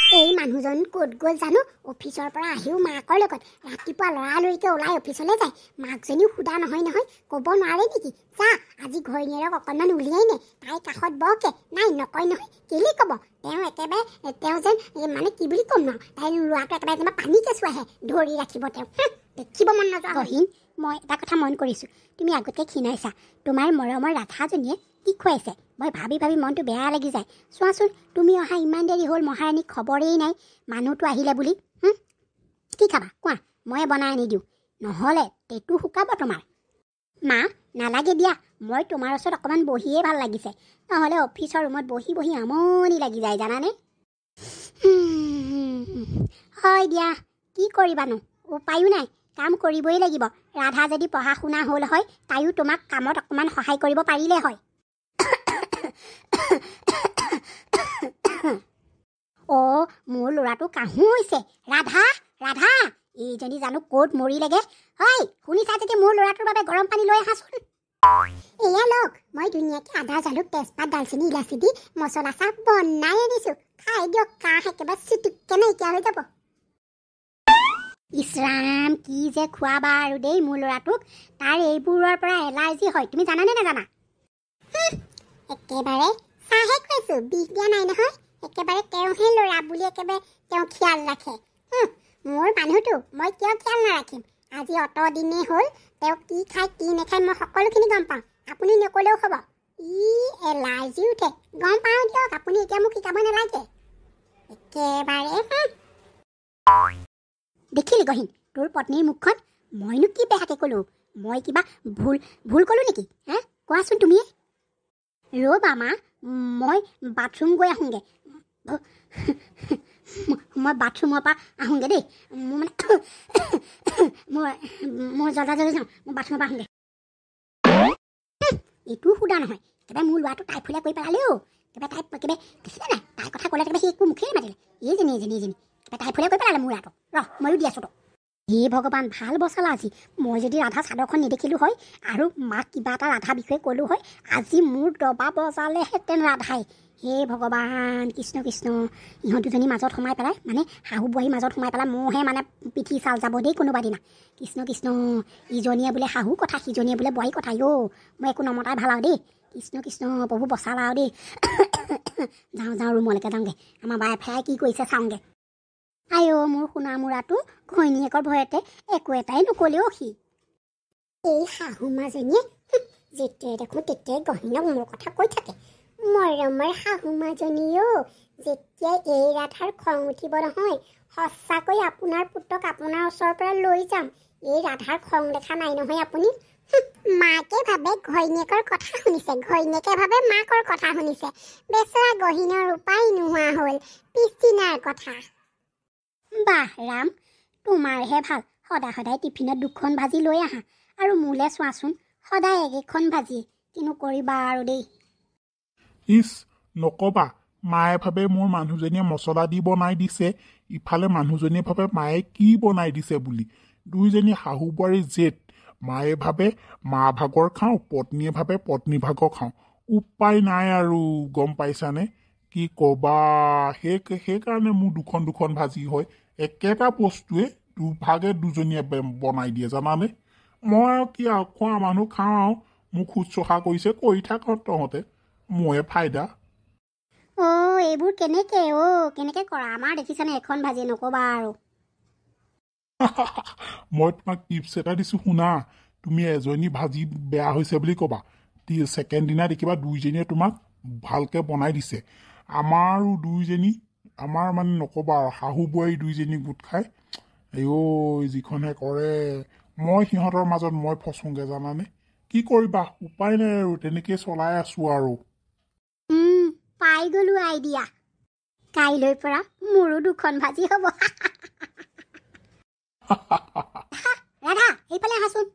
এই মানুহজন ক'ত গ'ল জানো অফিচৰ পৰা আহিও মাকৰ লগত ৰাতিপুৱা লৰালৰিকৈ ওলাই অফিচলৈ যায় মাকজনীও সুধা নহয় ক'ব নোৱাৰে নেকি যা আজি ঘৈণীয়েৰক অকণমান উলিয়াই নে তাই কাষত বহকে নাই নকয় নহয় কেলে ক'ব তেওঁ একেবাৰে তেওঁ যেন মানে কি বুলি ক'ম ন তাই ল'ৰাটো একেবাৰে যেনিবা পানী কেঁচুৱাহে ধৰি ৰাখিব তেওঁ দেখিব মন নাযোৱা গহীন মই এটা কথা মন কৰিছোঁ তুমি আগতে ক্ষীণাইছা তোমাৰ মৰমৰ ৰাধাজনীয়ে কি খুৱাইছে মই ভাবি মনটো বেয়া লাগি যায় চোৱাচোন তুমি অহা ইমান দেৰি হ'ল মহাৰাণী খবৰেই নাই মানুহটো আহিলে বুলি কি খাবা কোৱা ময়ে বনাই আনি দিওঁ নহ'লে পেটটো শুকাব তোমাৰ মা নালাগে দিয়া মই তোমাৰ ওচৰত অকণমান বহিয়ে ভাল লাগিছে নহ'লে অফিচৰ ৰুমত বহি আমনি লাগি যায় জানানে হয় দিয়া কি কৰিবানো উপায়ো নাই কাম কৰিবই লাগিব ৰাধা যদি পঢ়া শুনা হ'ল হয় তাইও তোমাক কামত অকণমান সহায় কৰিব পাৰিলে হয় অ' মোৰ ল'ৰাটো কাহো হৈছে ৰাধা ৰাধা এইজনী জানো ক'ত মৰিলেগে হয় শুনিছা যদি মোৰ ল'ৰাটোৰ বাবে গৰম পানী লৈ আহাচোন এয়া লওক মই ধুনীয়াকৈ আদা জালুক তেজপাত দালচেনি ইলাচি দি মছলা চাহ বনাই আনিছোঁ খাই দিয়ক কাহ একেবাৰে চিটিককৈ নাইকিয়া হৈ যাব ইছৰাম কি যে খোৱাবা আৰু দেই মোৰ ল'ৰাটোক তাৰ এইবোৰৰ পৰা এলাৰ্জি হয় তুমি জানানে নাজানা একেবাৰে চাহে খুৱাইছোঁ বিষ দিয়া নাই নহয় একেবাৰে তেওঁহে ল'ৰা বুলি একেবাৰে তেওঁ খিয়াল ৰাখে মোৰ মানুহটো মই কিয় খিয়াল নাৰাখিম আজি অত দিনেই হ'ল তেওঁ কি খায় কি নাখায় মই সকলোখিনি গম পাওঁ আপুনি নক'লেও হ'ব ই এলাৰ্জি উঠে গম পাওঁ দিয়ক আপুনি এতিয়া মোক শিকাব নালাগে একেবাৰে দেখিলি গহীন তোৰ পত্নীৰ মুখখন মইনো কি বেয়াকৈ ক'লোঁ মই কিবা ভুল ক'লোঁ নেকি হে কোৱাচোন তুমিয়ে ৰ'বা মা মই বাথৰুম গৈ আহোঁগৈ মই বাথৰুমৰ পৰা আহোঁগৈ দেই মোৰ মানে মই জলদি যাওঁ মই বাথৰুমৰ পৰা আহোঁগৈ এইটোও সুধা নহয় একেবাৰে মোৰ ল'ৰাটো টাইফুলীয়া কৰি পেলালে অ' একেবাৰে দেখিলে নাই তাইৰ কথা ক'লে একেবাৰে সি একো মুখেই নামাতিলে এইজনী একেবাৰে টাইফুলীয়া কৰি পেলালে মোৰ ল'ৰাটো ময়ো দি আছোঁ তোক হে ভগৱান ভাল বচালা আজি মই যদি ৰাধা চাদৰখন নেদেখিলোঁ হয় আৰু মাক কিবা এটা ৰাধা বিষয়ে ক'লোঁ হয় আজি মোৰ দবা বজালেহেঁতেন ৰাধাই হে ভগৱান কৃষ্ণ ইহঁত দুজনী মাজত সোমাই পেলাই মানে শাহু বোৱাৰীৰ মাজত সোমাই পেলাই মোৰহে মানে পিঠি চাল যাব দেই কোনোবা দিনা কৃষ্ণ ইজনীয়ে বোলে শাহু কথা সিজনীয়ে বোলে বোৱাৰী কথা মই একো নমতাই ভাল আৰু দেই কৃষ্ণ প্ৰভু বচালা আৰু দেই যাওঁ ৰুমলৈকে যাওঁগৈ আমাৰ বাই ফ্ৰাই কি কৰিছে চাওঁগৈ আইঅ মোৰ সোণা মূৰাটো ঘৈণীয়েকৰ ভয়তে একো এটাই নক'লেও সি এই শাহু মাজনীয়ে যেতিয়াই দেখোঁ তেতিয়াই গহীনক মোৰ কথা কৈ থাকে মৰমৰ শাহু মাজনীও যেতিয়াই এই ৰাধাৰ খং উঠিব নহয় সঁচাকৈ আপোনাৰ পুতক আপোনাৰ ওচৰৰ পৰা লৈ যাম এই ৰাধাৰ খং দেখা নাই নহয় আপুনি মাকে ভাবে ঘৈণীয়েকৰ কথা শুনিছে ঘৈণীয়েকে ভাবে মাকৰ কথা শুনিছে বেচেৰা গহীনৰ উপায় নোহোৱা হ'ল পিছদিনাৰ কথা বাহ ৰাম তোমাৰহে ভাল সদায় টিফিনত দুখন ভাজি লৈ আহা আৰু মোলৈ চোৱাচোন সদায় একেখন ভাজি কিনো কৰিবা আৰু দেই ইছ নক'বা মায়ে ভাবে মোৰ মানুহজনীয়ে মছলা দি বনাই দিছে ইফালে মানুহজনীয়ে ভাবে মায়ে কি বনাই দিছে বুলি দুইজনী শাহু বোৱাৰী জেদ মায়ে ভাবে মা ভাগৰ খাওঁ পত্নীয়ে ভাবে পত্নী ভাগৰ খাওঁ উপায় নাই আৰু গম পাইছানে কি ক'বা সেইকাৰণে মোৰ দুখন ভাজি হয় একেটা বস্তুৱে দুভাগে দুজনীয়ে বনাই দিয়ে জানানে মই আৰু কি আৰু খোৱা মানুহ খাওঁ আৰু মোক শুশ্ৰূষা কৰিছে কৰি থাক তহঁতে ময়ে ফাইদা এইবোৰ কেনেকে কৰা আমাৰ দেখিছানে এখন ভাজি নক'বা আৰু মই তোমাক টিপছ এটা দিছোঁ শুনা তুমি এজনী ভাজি বেয়া হৈছে বুলি ক'বা ছেকেণ্ড দিনা দেখিবা দুইজনীয়ে তোমাক ভালকৈ বনাই দিছে আমাৰো দুইজনী আমাৰ মানে নক'বা আৰু শাহু বোৱাৰী দুইজনী গোট খাই যিখনে কৰে মই সিহঁতৰ মাজত মই ফচোংগে জানানে কি কৰিবা উপায় নাই আৰু তেনেকৈ চলাই আছোঁ আৰু পাই গ'লো আইডিয়া কাইলৈৰ পৰা মোৰো দুখন ভাজি হ'ব ৰাধা এইফালে আহাচোন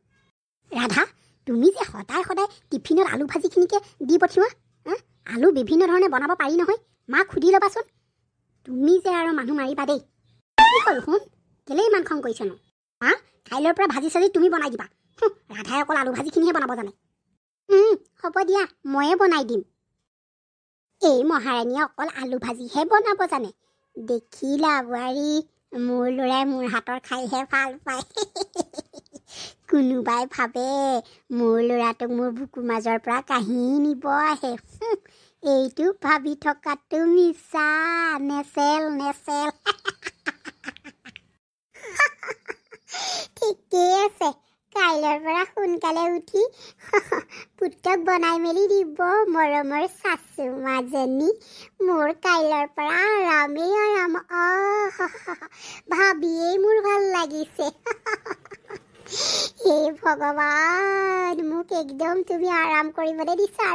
ৰাধা তুমি যে সদায় টিফিনত আলু ভাজিখিনিকে দি পঠিওৱা আলু বিভিন্ন ধৰণে বনাব পাৰি নহয় মাক সুধি ল'বাচোন তুমি যে আৰু মানুহ মাৰিবা দেই কি হ'ল শুন কেলেই ইমান খং কৰিছেনো কাইলৈৰ পৰা ভাজি চাজি তুমি বনাই দিবা ৰাধাই অকল আলু ভাজিখিনিহে বনাব জানে হ'ব দিয়া ময়ে বনাই দিম এই মহাৰাণীয়ে অকল আলু ভাজিহে বনাব জানে দেখিলা বোৱাৰী মোৰ ল'ৰাই মোৰ হাতৰ খাইহে ভাল পায় কোনোবাই ভাবে মোৰ ল'ৰাটোক মোৰ বুকুৰ মাজৰ পৰা কাঢ়ি নিব আহে এইটো ভাবি থকাটো মিছা নেচেল নেচেল ঠিকেই আছে কাইলৈৰ পৰা সোনকালে উঠি পুতক বনাই মেলি দিব মৰমৰ চাচু মাজনী মোৰ কাইলৈৰ পৰা আৰামেই আৰাম ভাবিয়েই মোৰ ভাল লাগিছে হে ভগৱান মোক একদম তুমি আৰাম কৰিবলৈ দিছা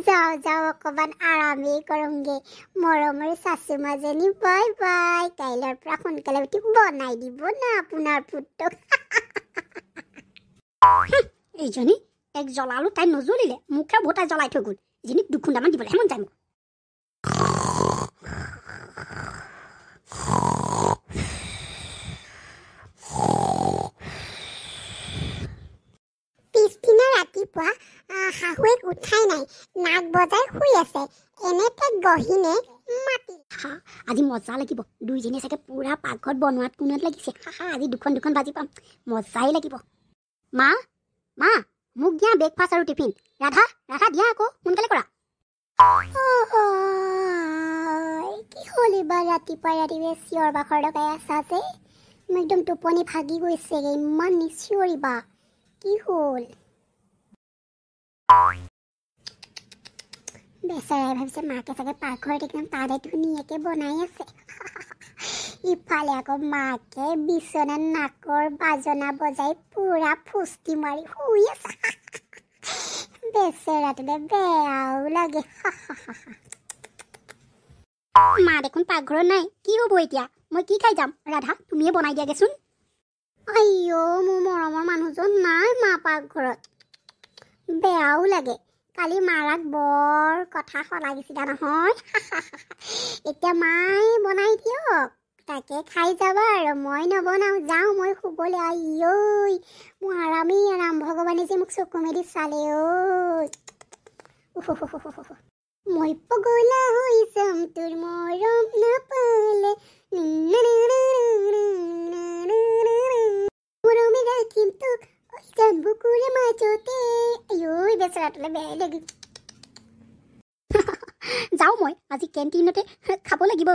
যাওঁ যাওঁ অকণমান আৰামেই কৰোঁগে মৰমৰ চাচু মাজনী বাই বাই কাইলৈৰ পৰা সোনকালে উঠি বনাই দিব না আপোনাৰ পুতক এইজনী এক জ্বলালো তাই নজ্বলিলে মুখে ভোটাই জ্বলাই থৈ গ'ল এজনীক দুখুন্দামান দিবলৈ মন যায় মোক পিছদিনা ৰাতিপুৱা শাহুৱেক উঠাই নাই নাক বজাই শুই আছে এনেতে গহীনে মাতি আজি মজা লাগিব দুইজনীয়ে চাগে পুৰা পাকঘৰত বনোৱাত কোণত লাগিছে আজি দুখন ভাজি পাম মজাই লাগিব মা মা মোক দিয়া ব্ৰেকফাষ্ট আৰু টিফিন ৰাধা দিয়া আকৌ সোনকালে কৰা কি হ'ল এইবাৰ ৰাতিপুৱা চিঞৰ বাখৰ লগাই আছা যে মোৰ একদম টোপনি ভাগি গৈছেগৈ ইমান নিচিঞৰিবা কি হ'ল বেচাৰাই ভাবিছে মাকে চাগে পাকঘৰত একদম তাতে ধুনীয়াকৈ বনাই আছে ইফালে আকৌ মাকে বিচনাত নাকৰ বাজনা বজাই পুৰা ফুষ্টি মাৰি শুই আছে বেচেৰাটোলে বেয়াও লাগে মা দেখোন পাকঘৰত নাই কি হ'ব এতিয়া মই কি খাই যাম ৰাধা তুমিয়ে বনাই দিয়াগেচোন আইঅ মোৰ মৰমৰ মানুহজন নাই মা পাকঘৰত বেয়াও লাগে কালি মাৰাক বৰ কথা শলাগিছিলা নহয় এতিয়া মায়ে বনাই দিয়ক তাকে খাই যাবা আৰু মই নবনাওঁ যাওঁ মই শুবলৈ আইঐ মোৰ আৰামেই আৰাম ভগৱানে যে মোক চকু মেলি চালে ঐ মই পগলা হৈ যাম তোৰ মৰম নাপালে মৰমে ৰাখিম তোক বুকুৰে মাজতে আইঐ বেচেৰাটোলে বেয়াই লাগি যাওঁ মই আজি কেণ্টিনতে খাব লাগিব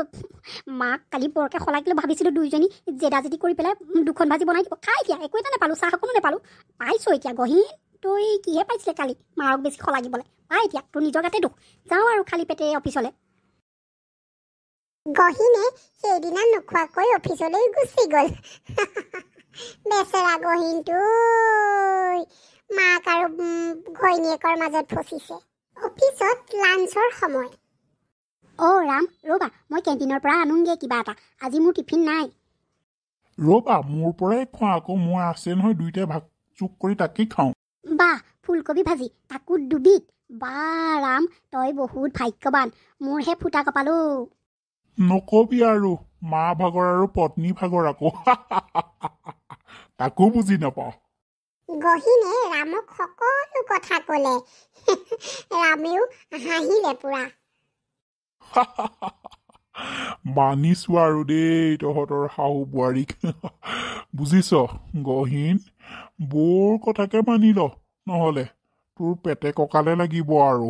মাক কালি বৰকৈ শলাগিলে ভাবিছিলোঁ দুইজনী জেদা কৰি পেলাই দুখন ভাজি বনাই দিব খাই দিয়া একো এটা নাপালোঁ চাহ অকণো নাপালোঁ পাইছোঁ এতিয়া গহীন তই কিহে পাইছিলে কালি মাৰক বেছি শলাগিবলৈ পাই এতিয়া তোৰ নিজৰ গাতে দুখ যাওঁ আৰু খালী পেটে অফিচলৈ গহীনে সেইদিনা নোখোৱাকৈ অফিচলৈ গুচি গ'ল বেচেৰা গহীনটো মাক আৰু ঘৈণীয়েকৰ মাজত ফচিছে অফিচত লাঞ্চৰ সময় ৰাম ৰ'বা মই কেণ্টিনৰ পৰা আনোংগে কিবা এটা আজি মোৰ টিফিন নাই ৰ'বা মোৰ পৰাই খোৱা আকৌ মই আছে নহয় দুইটাই ভাগ চুক কৰি তাকেই খাওঁ বাহ ফুলকবি ভাজি তাকো দুবিধ বা ৰাম তই বহুত ভাগ্যৱান মোৰহে ফুটা কপালো নকবি আৰু মা ভাগৰ আৰু পত্নী ভাগৰ আকৌ তাকো বুজি নাপাওঁ গহীনে ৰামক সকলো কথা ক'লে ৰামেও হাঁহিলে পুৰা মানিছো আৰু দেই তহঁতৰ শাহু বোৱাৰীক বুজিছ গহীন বৰ কথাকে মানি ল নহ'লে তোৰ পেটে কঁকালে লাগিব আৰু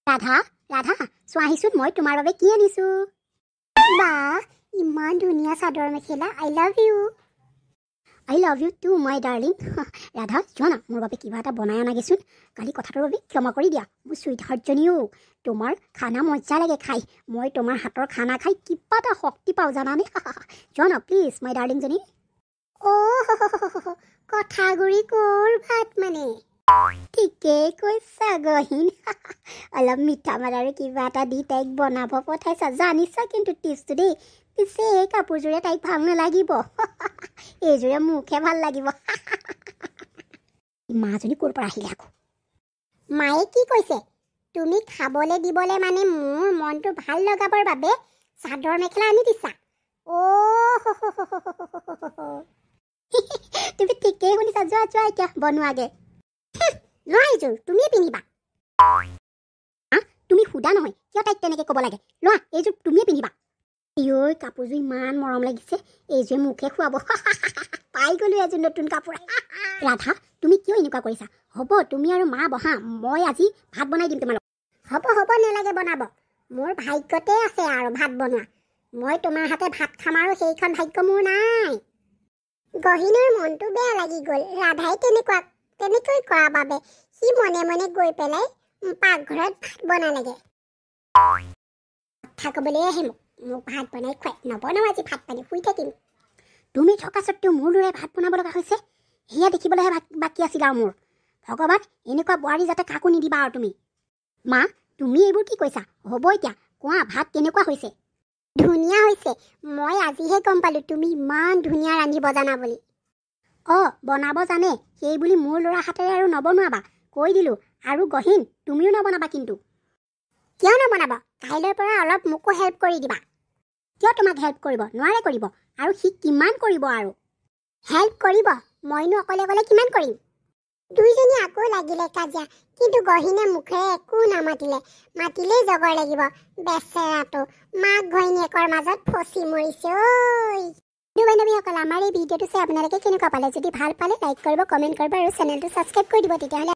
ৰাধা চোৱাহিচোন মই তোমাৰ বাবে কি আনিছো বা ইমান ধুনীয়া chador mekhela I love you too, my darling. Radha জনা মোৰ বাবে কিবা এটা বনাই আনাগেচোন কালি কথাটোৰ বাবে ক্ষমা কৰি দিয়া মোৰ চুইট হাৰ্টজনীও তোমাৰ খানা মজা লাগে খাই মই তোমাৰ হাতৰ খানা খাই কিবা এটা শক্তি পাওঁ জানানে জনা প্লিজ মাই ডাৰ্লিংজনী কথাগুৰি কৰ ভাত মানে ঠিকেই কৈছা গহীন অলপ মিঠা মাৰ আৰু কিবা এটা দি তাইক বনাব পঠাইছা জানিছা কিন্তু টিপছটো দেই পিছে এই কাপোৰযোৰে তাইক ভাল নালাগিব এইযোৰে মুখে ভাল লাগিব মাজনী ক'ৰ পৰা আহিলে আকৌ মায়ে কি কৈছে তুমি খাবলৈ দিবলৈ মানে মোৰ মনটো ভাল লগাবৰ বাবে চাদৰ মেখেলা আনি দিছা তুমি ঠিকেই শুনিছা যোৱা এতিয়া বনোৱাগে লোৱা এইযোৰ তুমিয়ে পিন্ধিবা তুমি সুধা নহয় কিয় তাইক তেনেকৈ ক'ব লাগে লোৱা এইযোৰ তুমিয়ে পিন্ধিবা ঐ কাপোৰযোৰ ইমান মৰম লাগিছে এইযোৰে মোকে খুৱাব পাই গ'লো এযোৰ নতুন কাপোৰ ৰাধা তুমি কিয় এনেকুৱা কৰিছা হ'ব তুমি আৰু মা বহা মই আজি ভাত বনাই দিম তোমালোক হ'ব হ'ব নালাগে বনাব মোৰ ভাগ্যতে আছে আৰু ভাত বনোৱা মই তোমাৰ হাতে ভাত খাম আৰু সেইখন ভাগ্য মোৰ নাই গহিনৰ মনটো বেয়া লাগি গ'ল ৰাধাই তেনেকৈ কৰা বাবে সি মনে মনে গৈ পেলাই পাকঘৰত ভাত বনালেগে কথা ক'বলৈ আহে মোক ভাত বনাই খুৱাই নবনাওঁ আজি ভাত পানী শুই থাকিম তুমি থকা স্বত্তেও মোৰ ল'ৰাই ভাত বনাব লগা হৈছে সেয়া দেখিবলৈহে বাকী আছিল আৰু মোৰ ভগৱান এনেকুৱা বোৱাৰী যাতে কাকো নিদিবা আৰু তুমি মা তুমি এইবোৰ কি কৈছা হ'ব এতিয়া কোৱা ভাত কেনেকুৱা হৈছে ধুনীয়া হৈছে মই আজিহে গম পালোঁ তুমি ইমান ধুনীয়া ৰান্ধিব জানা বুলি অঁ বনাব জানে সেই বুলি মোৰ ল'ৰা হাতেৰে আৰু নবনোৱাবা কৈ দিলোঁ আৰু গহীন তুমিও নবনাবা কিন্তু কিয় নবনাব কাইলৈৰ পৰা অলপ মোকো হেল্প কৰি দিবা কিয় তোমাক হেল্প কৰিব নোৱাৰে কৰিব আৰু সি কিমান কৰিব আৰু হেল্প কৰিব মইনো অকলে অকলে কিমান কৰিম দুইজনী আকৌ লাগিলে কাজিয়া কিন্তু গহীনে মুখেৰে একো মাতিলেই জগৰ লাগিব বেচেৰাটো মাক ঘৈণীয়েকৰ মাজত ফচি মৰিছে ঐ বান্ধৱীসকল আমাৰ এই ভিডিঅ'টো চাই আপোনালোকে কেনেকুৱা পালে যদি ভাল পালে লাইক কৰিব কমেণ্ট কৰিব আৰু চেনেলটো ছাবস্ক্ৰাইব কৰি দিব তেতিয়াহ'লে